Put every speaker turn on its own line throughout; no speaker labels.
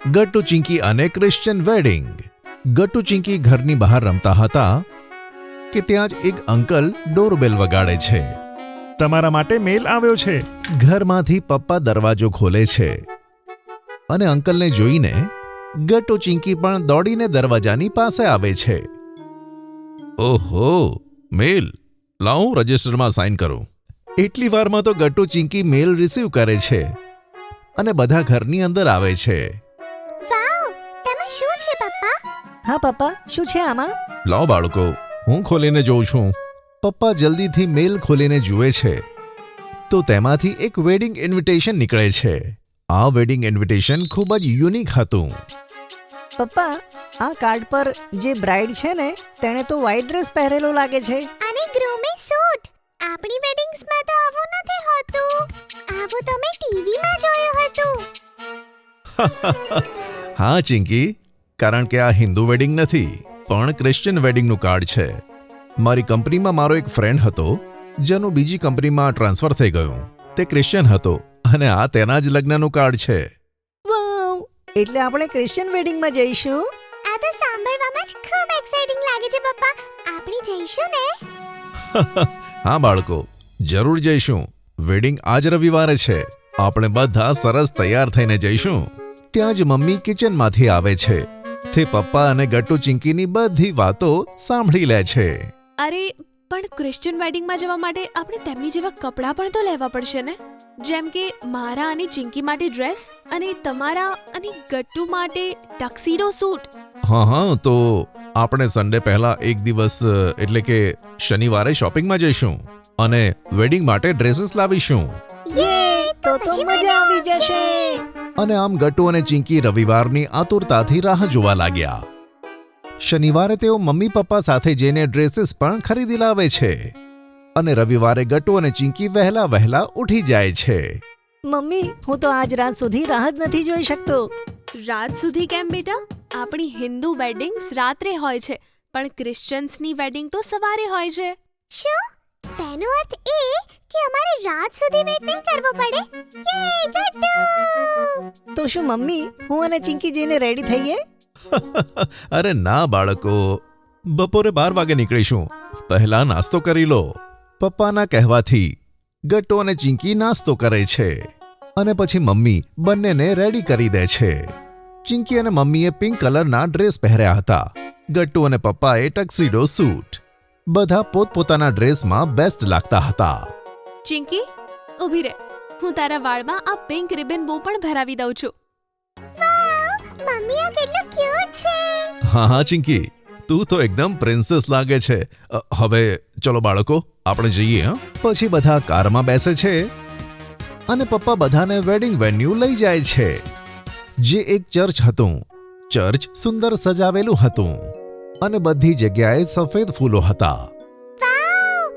ગટ્ટુ ચિંકી અને Christian wedding. Gattu Chinki ઘરની બહાર રમતા હતા કે ત્યાં જ એક અંકલ ડોરબેલ વગાડે છે.
તમારા માટે મેલ આવ્યો છે.
ઘરમાંથી પપ્પા દરવાજો ખોલે છે અને અંકલને જોઈને ગટ્ટુ ચિંકી પણ દોડીને દરવાજાની પાસે આવે છે. ઓહો, મેલ લાવું રજિસ્ટરમાં સાઇન કરું. એટલી વારમાં તો ગટ્ટુ ચિંકી મેલ રિસીવ કરે છે અને બધા ઘરની અંદર આવે છે.
વાવ, તમે શું છે પપ્પા?
હા પપ્પા, શું છે આમાં?
લાવો બાળકો, હું ખોલીને જોઉં છું. પપ્પા જલ્દીથી મેલ ખોલીને જુએ છે તો તેમાંથી એક વેડિંગ ઇન્વિટેશન નીકળે છે. આ વેડિંગ ઇન્વિટેશન ખૂબ જ યુનિક હતું.
પપ્પા, આ કાર્ડ પર જે બ્રાઇડ છે ને તેણે તો વ્હાઇટ ડ્રેસ પહેરેલો લાગે છે.
અને ગ્રૂમે સૂટ. આપણી વેડિંગ્સમાં તો આવું નથી હોતું. આવું તો મેં ટીવીમાં જોયું હતું.
હા ચિંકી, કારણ કે આ હિન્દુ વેડિંગ નથી પણ ક્રિશ્ચિયન વેડિંગનું કાર્ડ છે. મારી કંપનીમાં મારો એક ફ્રેન્ડ હતો જેનું બીજી કંપનીમાં ટ્રાન્સફર થઈ ગયું. તે ક્રિશ્ચિયન હતો અને આ તેના જ લગ્નનું કાર્ડ છે.
વાવ, એટલે આપણે ક્રિશ્ચિયન વેડિંગમાં જઈશું.
આ તો સાંભળવામાં જ ખૂબ એક્સાઇટિંગ લાગે છે પપ્પા. આપણે જઈશું ને?
હા બાળકો, જરૂર જઈશું. વેડિંગ આજ રવિવારે છે. આપણે બધા સરસ તૈયાર થઈને જઈશું. ત્યાં જ મમ્મી કિચનમાંથી આવે છે. તે પપ્પા અને ગટ્ટુ ચિંકીની બધી વાતો સાંભળી લે છે.
અરે પણ ક્રિશ્ચિયન વેડિંગમાં જવા માટે આપણે તેમની જેવા કપડાં પણ તો લેવા પડશે ને, જેમ કે મારા અને ચિંકી માટે ડ્રેસ અને તમારા અને ગટ્ટુ માટે ટક્સીડો સૂટ.
હા, તો આપણે સન્ડે પહેલા એક દિવસ એટલે કે શનિવારે શોપિંગમાં જઈશું અને વેડિંગ માટે ડ્રેસીસ લાવીશું.
યે, તો મજા આવી જશે.
અને આમ ગટ્ટુ અને ચિંકી રવિવારની આતુરતાથી રાહ જોવા લાગ્યા. શનિવારે તેઓ મમ્મી પપ્પા સાથે જઈને ડ્રેસીસ પણ ખરીદી લાવે છે અને રવિવારે ગટ્ટુ અને ચિંકી વહેલા ઉઠી જાય છે.
મમ્મી, હું તો આજ રાત સુધી રાહ જ નથી જોઈ શકતો.
રાત સુધી કેમ બેટા? આપણી હિન્દુ વેડિંગ્સ રાત્રે હોય છે પણ ક્રિશ્ચિયન્સની વેડિંગ તો સવારે હોય છે.
શું? તેનો અર્થ એ કે અમારે રાત સુધી વેઇટ નહીં કરવો પડે? યે ગટ્ટુ!
તો શું મમ્મી, હું અને ચિંકી જઈને રેડી થઈએ?
અરે ના બાળકો, બપોરે 12 વાગે નીકળીશું. પહેલા નાસ્તો કરી લો. પપ્પાના કહેવાથી ગટ્ટુ અને ચિંકી નાસ્તો કરે છે અને પછી મમ્મી બંનેને રેડી કરી દે છે. ચિંકી અને મમ્મીએ પિંક કલરના ડ્રેસ પહેર્યા હતા. ગટ્ટુ અને પપ્પાએ ટક્સીડો સૂટ. બધા પોતપોતાના ડ્રેસમાં બેસ્ટ લાગતા હતા.
ચિંકી, ઊભી રહે, હું તારા વાળમાં આ પિંક રિબન બો પણ ભરાવી દઉં છું.
વાવ, મમ્મી આ કેટલું ક્યુટ છે.
હા ચિંકી, તું તો એકદમ પ્રિન્સેસ લાગે છે. હવે ચલો બાળકો, આપણે જઈએ. હા, પછી બધા કારમાં બેસે છે અને પપ્પા બધાને વેડિંગ વેન્યુ લઈ જાય છે, જે એક ચર્ચ હતું. ચર્ચ સુંદર સજાવેલું હતું અને બધી જગ્યાએ સફેદ ફૂલો હતા.
વાવ,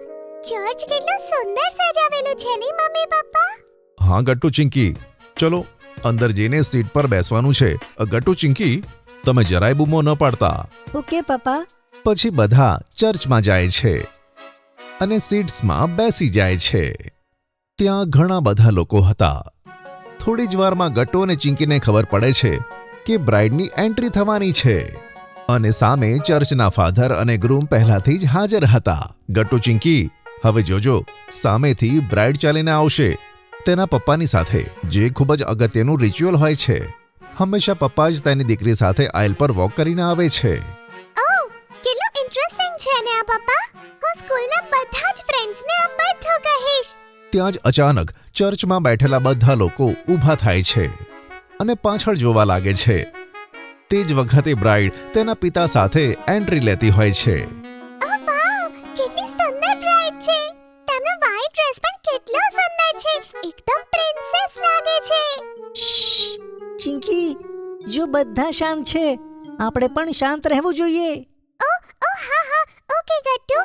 ચર્ચ કેટલું સુંદર સજાવેલું છે ને મમ્મી પપ્પા.
હા ગટ્ટુ ચિંકી, ચલો અંદર જઈને સીટ પર બેસવાનું છે. ગટ્ટુ ચિંકી, તમે જરાય બૂમો ન પાડતા.
ઓકે પપ્પા.
પછી બધા ચર્ચમાં જાય છે અને સીટ્સમાં બેસી જાય છે. ત્યાં ઘણા બધા લોકો હતા. થોડી જ વારમાં ગટ્ટુ અને ચિંકીને ખબર પડે છે કે બ્રાઇડની એન્ટ્રી થવાની છે અને સામે ચર્ચના ફાધર અને ગ્રૂમ પહેલાથી જ હાજર હતા. ગટ્ટુ ચિંકી, હવે જોજો, સામેથી બ્રાઇડ ચાલીને આવશે તેના પપ્પાની સાથે, જે ખૂબ જ અગત્યનું રિચ્યુઅલ હોય છે. હંમેશા પપ્પા જ તેની દીકરી સાથે આઇલ પર વોક કરીને આવે છે.
ઓહ, કેટલું ઇન્ટરેસ્ટિંગ છે ને આ પપ્પા. હું સ્કૂલના બધા જ ફ્રેન્ડ્સને આ બધું કહીશ.
ત્યાં જ અચાનક ચર્ચમાં બેઠેલા બધા લોકો ઊભા થાય છે અને પાછળ જોવા લાગે છે. તે જ વખતે બ્રાઇડ તેના પિતા સાથે એન્ટ્રી લેતી હોય છે.
ઓહ વાવ, કેટલી સુંદર બ્રાઇડ છે. તેમનો વ્હાઇટ ડ્રેસ પણ કેટલો સુંદર છે. એકદમ પ્રિન્સેસ લાગે છે.
ચિંકી, જો બધા શાંત છે, આપણે પણ શાંત રહેવું જોઈએ.
હા, ઓકે ગટ્ટુ.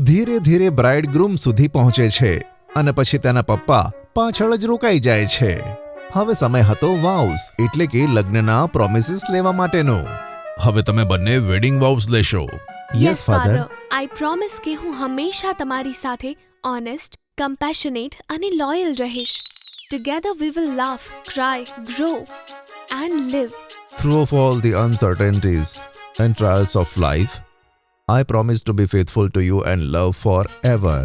ધીરે ધીરે બ્રાઇડ ગ્રૂમ સુધી પહોંચે છે અને પછી તેના પપ્પા પાછળ જ રોકાઈ જાય છે. હવે સમય હતો વાઉસ, એટલે કે લગ્નના પ્રોમિસીસ લેવા માટેનો. હવે તમે બંને વેડિંગ વાઉસ લેશો.
યસ ફાધર, આઈ પ્રોમિસ કે હું હંમેશા તમારી સાથે ઓનેસ્ટ, કમ્પેશનેટ અને લોયલ રહીશ. Together we will laugh, cry, grow and live.
Through of all the uncertainties and trials of life, I promise to be faithful to you and love forever.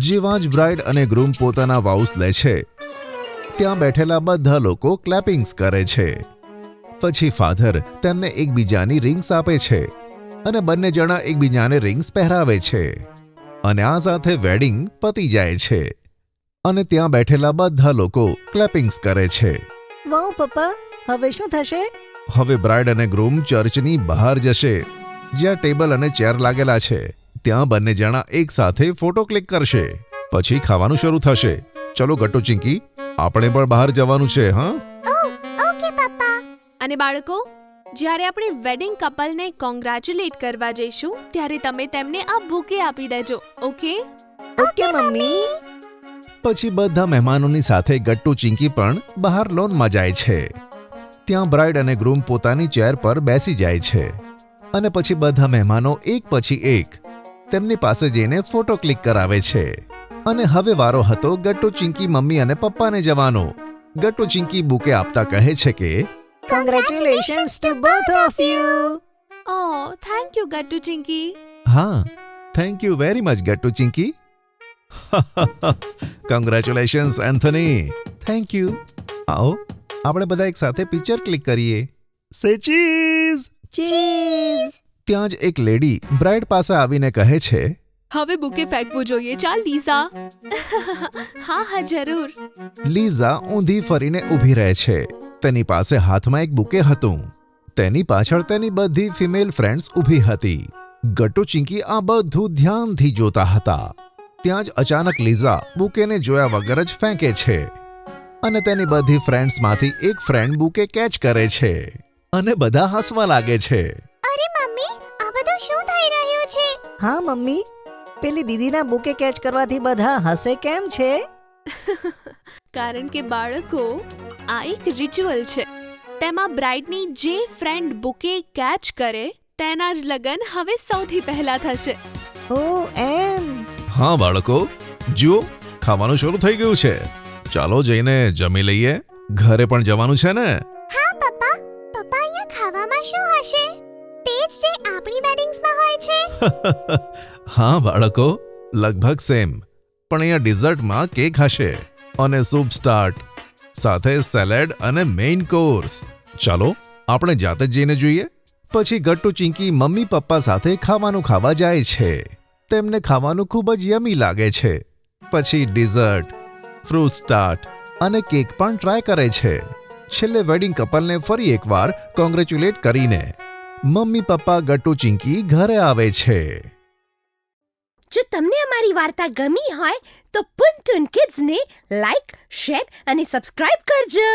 જેવા જ bride અને ગ્રૂમ પોતાના વાઉસ લે છે, ત્યાં બેઠેલા બધા લોકો ક્લેપિંગ્સ કરે છે. પછી ફાધર તેમને એકબીજાની રિંગ્સ આપે છે અને બંને જણા એકબીજાને રિંગ્સ પહેરાવે છે. અને આ સાથે વેડિંગ પતી જાય છે અને ત્યાં બેઠેલા બધા લોકો ક્લેપિંગ્સ કરે છે.
વાવ પપ્પા, હવે શું થશે?
હવે બ્રાઇડ અને ગ્રૂમ ચર્ચની બહાર જશે, જ્યાં ટેબલ અને ચેર લાગેલા છે. ત્યાં બંને જણા એક સાથે ફોટો ક્લિક કરશે. પછી ખાવાનું શરૂ થશે. ચલો ગટ્ટુ ચિંકી, આપણે પણ બહાર જવાનું છે. હા,
ઓકે પપ્પા.
અને બાળકો, જ્યારે આપણે વેડિંગ કપલને કોંગ્રેચ્યુલેટ કરવા જઈશું ત્યારે તમે તેમને આ બુકે આપી દેજો. ઓકે?
Okay mummy.
પછી બધા મહેમાનોની સાથે ગટ્ટુ ચિંકી પણ બહાર લોનમાં જાય છે. ત્યાં બ્રાઇડ અને ગ્રૂમ પોતાની ચેર પર બેસી જાય છે અને પછી બધા મહેમાનો એક પછી એક તેમની પાસે જઈને ફોટો ક્લિક કરાવે છે. અને હવે વારો હતો ગટ્ટુ ચિંકી મમ્મી અને પપ્પાને જવાનો. ગટ્ટુ ચિંકી બુકે આપતા કહે છે કે
Congratulations to both of you.
Oh, thank you Gattu Chinki.
હા, thank you very much Gattu Chinki. Congratulations Anthony. Thank you. આવો આપણે બધા એક સાથે પિક્ચર ક્લિક કરીએ.
સે ચીઝ.
ચીઝ.
ત્યાં જ એક લેડી બ્રાઇડ પાસે આવીને કહે છે,
હવે બુકે ફેંકવું જોઈએ. ચાલ લીઝા. હા હા જરૂર.
લીઝા ઊંધી ફરીને ઊભી રહે છે. તેની પાસે હાથમાં એક બુકે હતું. તેની પાછળ તેની બધી ફિમેલ ફ્રેન્ડ્સ ઊભી હતી. ગટ્ટુ ચિંકી આ બધું ધ્યાનથી જોતા હતા. ત્યાં જ અચાનક લીઝા બુકેને જોયા વગર જ ફેંકે છે અને તેની બધી ફ્રેન્ડ્સમાંથી એક ફ્રેન્ડ બુકે કેચ કરે છે અને બધા હસવા લાગે છે.
અરે મમ્મી, આ બધું શું થઈ રહ્યું છે?
હા મમ્મી, પેલી દીદીના બુકે કેચ કરવાથી બધા હસે કેમ છે?
કારણ કે બાળકો, આ એક રિચ્યુઅલ છે. તેમાં બ્રાઇડની જે ફ્રેન્ડ બુકે કેચ કરે તેના જ લગ્ન હવે સૌથી પહેલા થશે.
ઓ એમ.
હા બાળકો, જુઓ ખાવાનું શરૂ થઈ ગયું છે. ચાલો જઈને જમી લઈએ. ઘરે પણ જવાનું છે ને?
હા પપ્પા. પપ્પા, અહીંયા ખાવામાં શું હશે? તે જ જે આપણી વેડિંગ્સમાં હોય છે.
હા બાળકો, લગભગ સેમ. પણ અહીંયા ડિઝર્ટમાં કેક હશે અને સૂપ સ્ટાર્ટ સાથે સેલેડ અને મેઇન કોર્સ. ચાલો આપણે જાતે જ જઈને જોઈએ. પછી ગટ્ટુ ચિંકી મમ્મી પપ્પા સાથે ખાવાનું ખાવા જાય છે. તેમને ખાવાનું ખૂબ જ યમી લાગે છે. પછી ડિઝર્ટ, ફ્રૂટ સ્ટાર્ટ અને કેક પણ ટ્રાય કરે છે. છેલ્લે વેડિંગ કપલને ફરી એકવાર કોંગ્રેચ્યુલેટ કરીને મમ્મી પપ્પા ગટ્ટુ ચિંકી ઘરે આવે છે.
જો તમને અમારી વાર્તા ગમી હોય તો પુન ટુન કિડ્સને લાઈક, શેર અને સબસ્ક્રાઇબ કરજો.